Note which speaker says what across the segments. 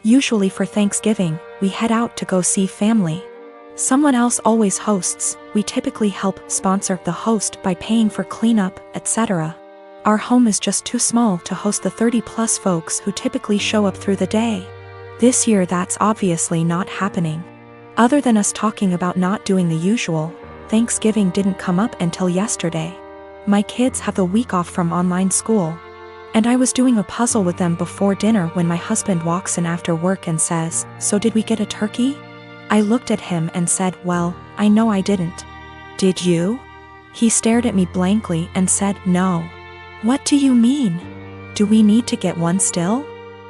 Speaker 1: Usually for Thanksgiving, we head out to go see family. Someone else always hosts. We typically help sponsor the host by paying for cleanup, etc. Our home is just too small to host the 30+ folks who typically show up through the day. This year that's obviously not happening. Other than us talking about not doing the usual, Thanksgiving didn't come up until yesterday. My kids have the week off from online school, and I was doing a puzzle with them before dinner when my husband walks in after work and says, "So did we get a turkey?" I looked at him and said, "Well, I know I didn't." "Did you?" He stared at me blankly and said, "No." "What do you mean? Do we need to get one still?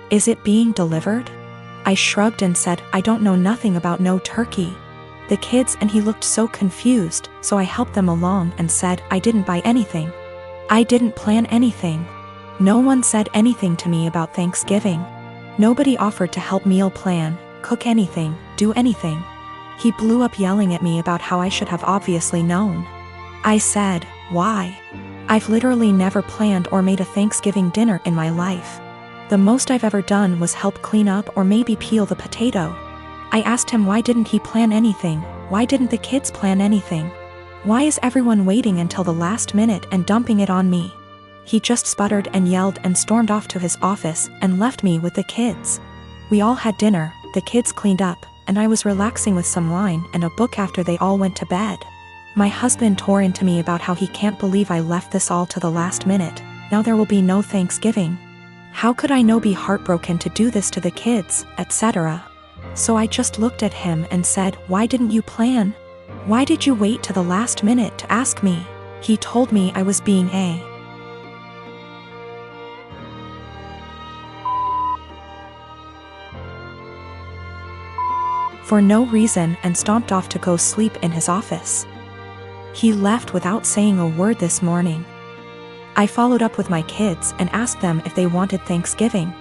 Speaker 1: Is it being delivered?" I shrugged and said, "I don't know nothing about no turkey." The kids and he looked so confused, so I helped them along and said, "I didn't buy anything. I didn't plan anything. No one said anything to me about Thanksgiving. Nobody offered to help meal plan, cook anything, do anything." He blew up yelling at me about how I should have obviously known. I said, "Why? I've literally never planned or made a Thanksgiving dinner in my life. The most I've ever done was help clean up or maybe peel the potato." I asked him why didn't he plan anything, why didn't the kids plan anything? Why is everyone waiting until the last minute and dumping it on me? He just sputtered and yelled and stormed off to his office and left me with the kids. We all had dinner, the kids cleaned up, and I was relaxing with some wine and a book after they all went to bed. My husband tore into me about how he can't believe I left this all to the last minute. Now there will be no Thanksgiving. How could I not be heartbroken to do this to the kids, etc. So I just looked at him and said, "Why didn't you plan? Why did you wait to the last minute to ask me?" He told me I was being a for no reason and stomped off to go sleep in his office. He left without saying a word this morning. I followed up with my kids and asked them if they wanted Thanksgiving.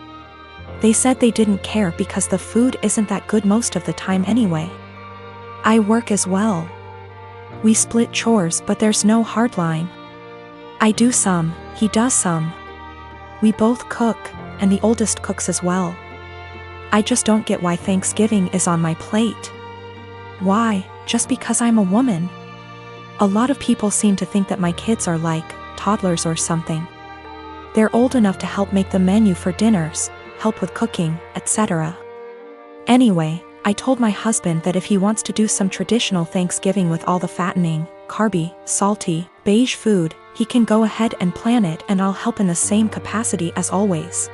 Speaker 1: They said they didn't care because the food isn't that good most of the time anyway. I work as well. We split chores, but there's no hard line. I do some, he does some. We both cook, and the oldest cooks as well. I just don't get why Thanksgiving is on my plate. Why, just because I'm a woman? A lot of people seem to think that my kids are like toddlers or something. They're old enough to help make the menu for dinners, help with cooking, etc. Anyway, I told my husband that if he wants to do some traditional Thanksgiving with all the fattening, carby, salty, beige food, he can go ahead and plan it and I'll help in the same capacity as always.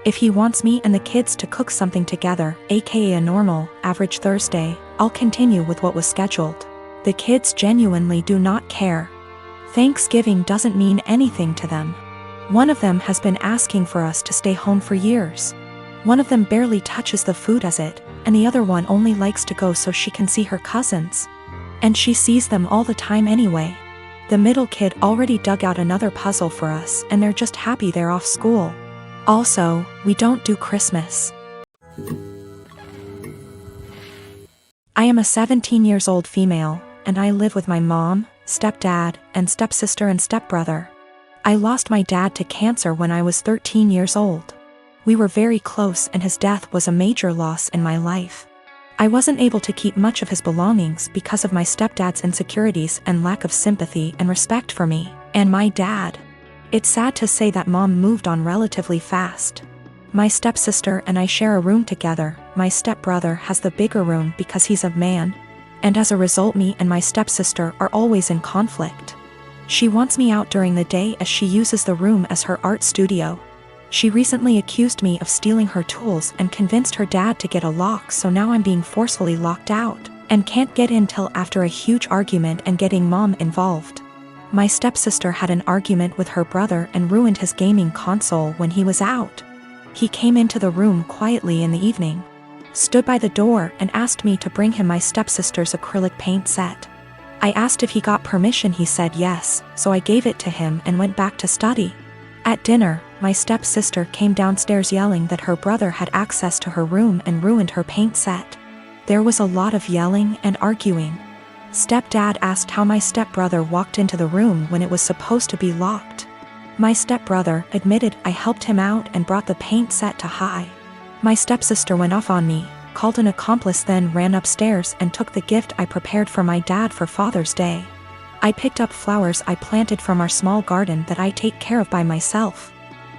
Speaker 1: If he wants me and the kids to cook something together, aka a normal, average Thursday, I'll continue with what was scheduled. The kids genuinely do not care. Thanksgiving doesn't mean anything to them. One of them has been asking for us to stay home for years. One of them barely touches the food as it, and the other one only likes to go so she can see her cousins. And she sees them all the time anyway. The middle kid already dug out another puzzle for us and they're just happy they're off school. Also, we don't do Christmas. I am a 17-year-old female, and I live with my mom, stepdad, and stepsister and stepbrother. I lost my dad to cancer when I was 13 years old. We were very close and his death was a major loss in my life. I wasn't able to keep much of his belongings because of my stepdad's insecurities and lack of sympathy and respect for me, and my dad. It's sad to say that mom moved on relatively fast. My stepsister and I share a room together. My stepbrother has the bigger room because he's a man, and as a result me and my stepsister are always in conflict. She wants me out during the day as she uses the room as her art studio. She recently accused me of stealing her tools and convinced her dad to get a lock, so now I'm being forcefully locked out and can't get in till after a huge argument and getting mom involved. My stepsister had an argument with her brother and ruined his gaming console when he was out. He came into the room quietly in the evening, stood by the door and asked me to bring him my stepsister's acrylic paint set. I asked if he got permission, he said yes, so I gave it to him and went back to study. At dinner, my stepsister came downstairs yelling that her brother had access to her room and ruined her paint set. There was a lot of yelling and arguing. Stepdad asked how my stepbrother walked into the room when it was supposed to be locked. My stepbrother admitted I helped him out and brought the paint set to high. My stepsister went off on me, called an accomplice, then ran upstairs and took the gift I prepared for my dad for Father's Day. I picked up flowers I planted from our small garden that I take care of by myself,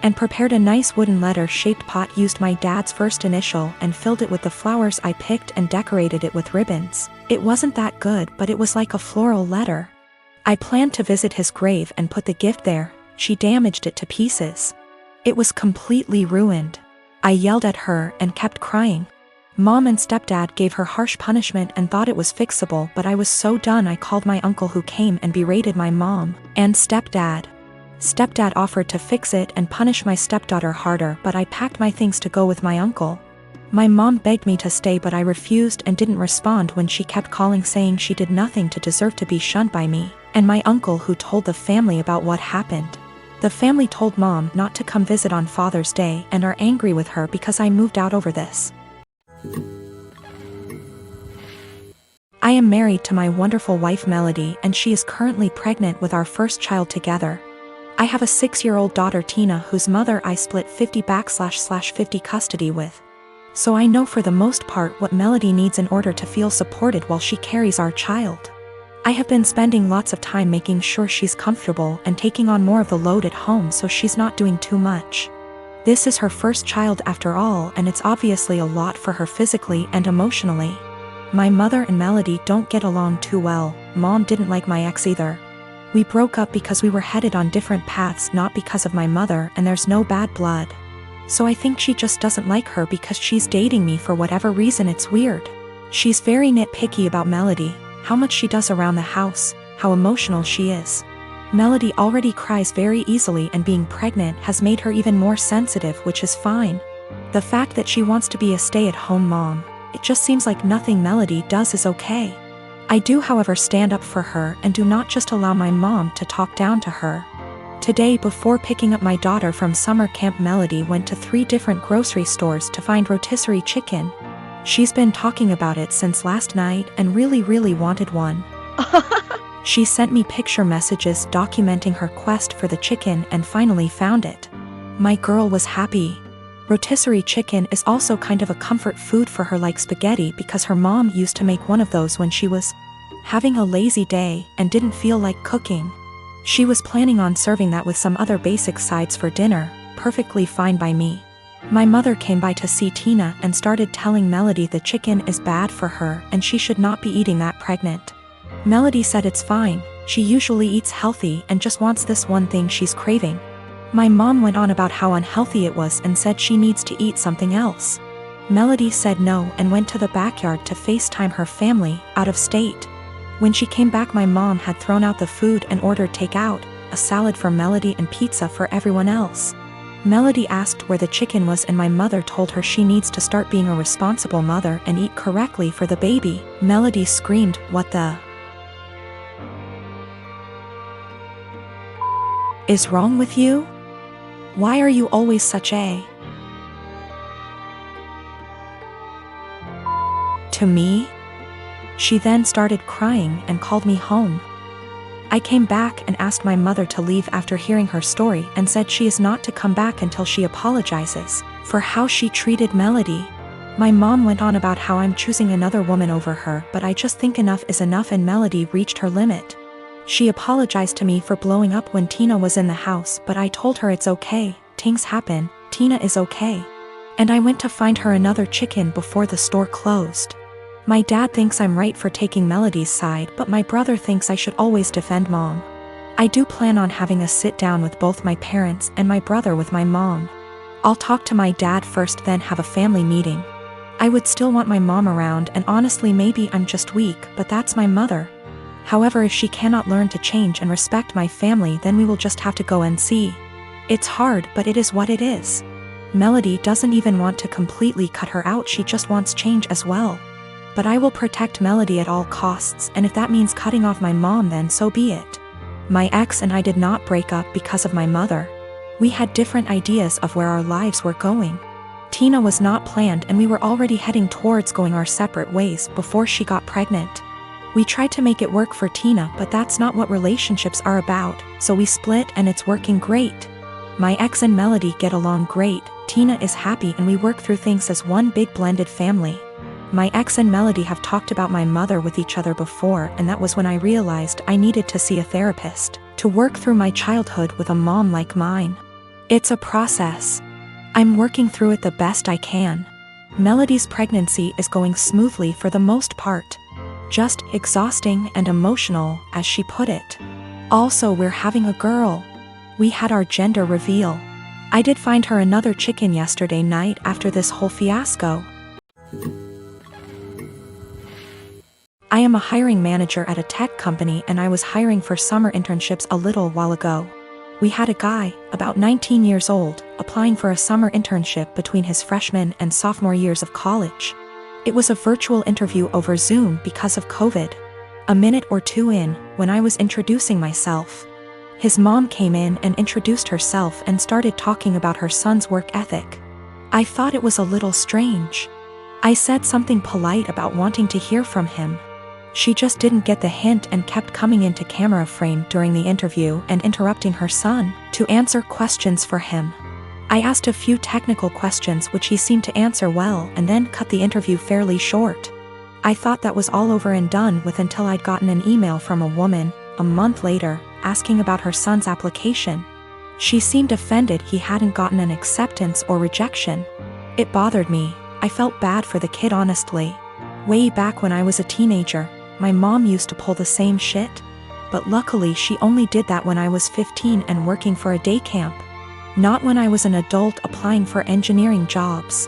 Speaker 1: and prepared a nice wooden letter-shaped pot, used my dad's first initial and filled it with the flowers I picked and decorated it with ribbons. It wasn't that good, but it was like a floral letter. I planned to visit his grave and put the gift there. She damaged it to pieces. It was completely ruined. I yelled at her and kept crying. Mom and stepdad gave her harsh punishment and thought it was fixable, but I was so done I called my uncle, who came and berated my mom and stepdad. Stepdad offered to fix it and punish my stepdaughter harder, but I packed my things to go with my uncle. My mom begged me to stay, but I refused and didn't respond when she kept calling, saying she did nothing to deserve to be shunned by me and my uncle, who told the family about what happened. The family told Mom not to come visit on Father's Day and are angry with her because I moved out over this. I am married to my wonderful wife Melody, and she is currently pregnant with our first child together. I have a 6-year-old daughter Tina, whose mother I split 50/50 custody with. So I know for the most part what Melody needs in order to feel supported while she carries our child. I have been spending lots of time making sure she's comfortable and taking on more of the load at home so she's not doing too much. This is her first child after all, and it's obviously a lot for her physically and emotionally. My mother and Melody don't get along too well. Mom didn't like my ex either. We broke up because we were headed on different paths, not because of my mother, and there's no bad blood. So I think she just doesn't like her because she's dating me for whatever reason. It's weird. She's very nitpicky about Melody, how much she does around the house, how emotional she is. Melody already cries very easily, and being pregnant has made her even more sensitive, which is fine. The fact that she wants to be a stay-at-home mom, it just seems like nothing Melody does is okay. I do, however, stand up for her and do not just allow my mom to talk down to her. Today, before picking up my daughter from summer camp, Melody went to 3 different grocery stores to find rotisserie chicken. She's been talking about it since last night and really wanted one. She sent me picture messages documenting her quest for the chicken and finally found it. My girl was happy. Rotisserie chicken is also kind of a comfort food for her, like spaghetti, because her mom used to make one of those when she was having a lazy day and didn't feel like cooking. She was planning on serving that with some other basic sides for dinner, perfectly fine by me. My mother came by to see Tina and started telling Melody the chicken is bad for her and she should not be eating that pregnant. Melody said it's fine, she usually eats healthy and just wants this one thing she's craving. My mom went on about how unhealthy it was and said she needs to eat something else. Melody said no and went to the backyard to FaceTime her family out of state. When she came back, my mom had thrown out the food and ordered takeout, a salad for Melody and pizza for everyone else. Melody asked where the chicken was and my mother told her she needs to start being a responsible mother and eat correctly for the baby. Melody screamed, "What the is wrong with you? Why are you always such a..." to me? She then started crying and called me home. I came back and asked my mother to leave after hearing her story and said she is not to come back until she apologizes for how she treated Melody. My mom went on about how I'm choosing another woman over her, but I just think enough is enough and Melody reached her limit. She apologized to me for blowing up when Tina was in the house, but I told her it's okay, things happen, Tina is okay. And I went to find her another chicken before the store closed. My dad thinks I'm right for taking Melody's side, but my brother thinks I should always defend Mom. I do plan on having a sit down with both my parents and my brother with my mom. I'll talk to my dad first, then have a family meeting. I would still want my mom around, and honestly maybe I'm just weak, but that's my mother. However, if she cannot learn to change and respect my family, then we will just have to go and see. It's hard, but it is what it is. Melody doesn't even want to completely cut her out, she just wants change as well. But I will protect Melody at all costs, and if that means cutting off my mom, then so be it. My ex and I did not break up because of my mother. We had different ideas of where our lives were going. Tina was not planned and we were already heading towards going our separate ways before she got pregnant. We tried to make it work for Tina, but that's not what relationships are about, so we split and it's working great. My ex and Melody get along great, Tina is happy and we work through things as one big blended family. My ex and Melody have talked about my mother with each other before, and that was when I realized I needed to see a therapist to work through my childhood with a mom like mine. It's a process. I'm working through it the best I can. Melody's pregnancy is going smoothly for the most part. Just exhausting and emotional, as she put it. Also, we're having a girl. We had our gender reveal. I did find her another chicken yesterday night after this whole fiasco. I am a hiring manager at a tech company, and I was hiring for summer internships a little while ago. We had a guy, about 19 years old, applying for a summer internship between his freshman and sophomore years of college. It was a virtual interview over Zoom because of COVID. A minute or two in, when I was introducing myself, his mom came in and introduced herself and started talking about her son's work ethic. I thought it was a little strange. I said something polite about wanting to hear from him. She just didn't get the hint and kept coming into camera frame during the interview and interrupting her son to answer questions for him. I asked a few technical questions which he seemed to answer well and then cut the interview fairly short. I thought that was all over and done with until I'd gotten an email from a woman, a month later, asking about her son's application. She seemed offended he hadn't gotten an acceptance or rejection. It bothered me. I felt bad for the kid, honestly. Way back when I was a teenager, my mom used to pull the same shit. But luckily she only did that when I was 15 and working for a day camp. Not when I was an adult applying for engineering jobs.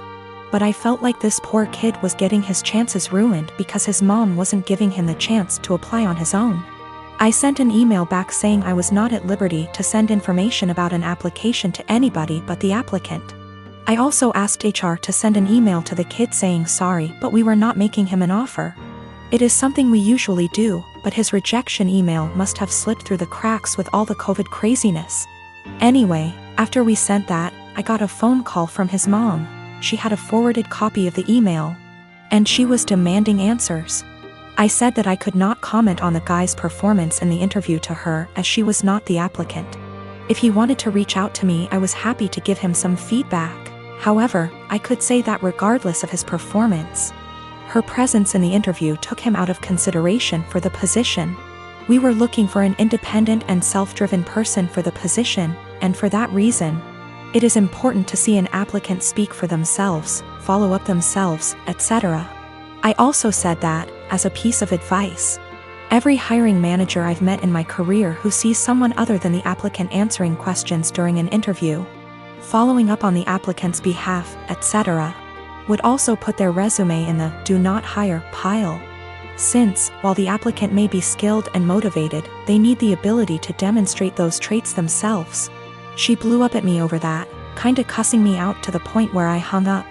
Speaker 1: But I felt like this poor kid was getting his chances ruined because his mom wasn't giving him the chance to apply on his own. I sent an email back saying I was not at liberty to send information about an application to anybody but the applicant. I also asked HR to send an email to the kid saying sorry, but we were not making him an offer. It is something we usually do, but his rejection email must have slipped through the cracks with all the COVID craziness. Anyway, after we sent that, I got a phone call from his mom. She had a forwarded copy of the email, and she was demanding answers. I said that I could not comment on the guy's performance in the interview to her as she was not the applicant. If he wanted to reach out to me, I was happy to give him some feedback. However, I could say that regardless of his performance, her presence in the interview took him out of consideration for the position. We were looking for an independent and self-driven person for the position, and for that reason, it is important to see an applicant speak for themselves, follow up themselves, etc. I also said that, as a piece of advice, every hiring manager I've met in my career who sees someone other than the applicant answering questions during an interview, following up on the applicant's behalf, etc., would also put their resume in the do not hire pile. Since, while the applicant may be skilled and motivated, they need the ability to demonstrate those traits themselves. She blew up at me over that, kinda cussing me out to the point where I hung up.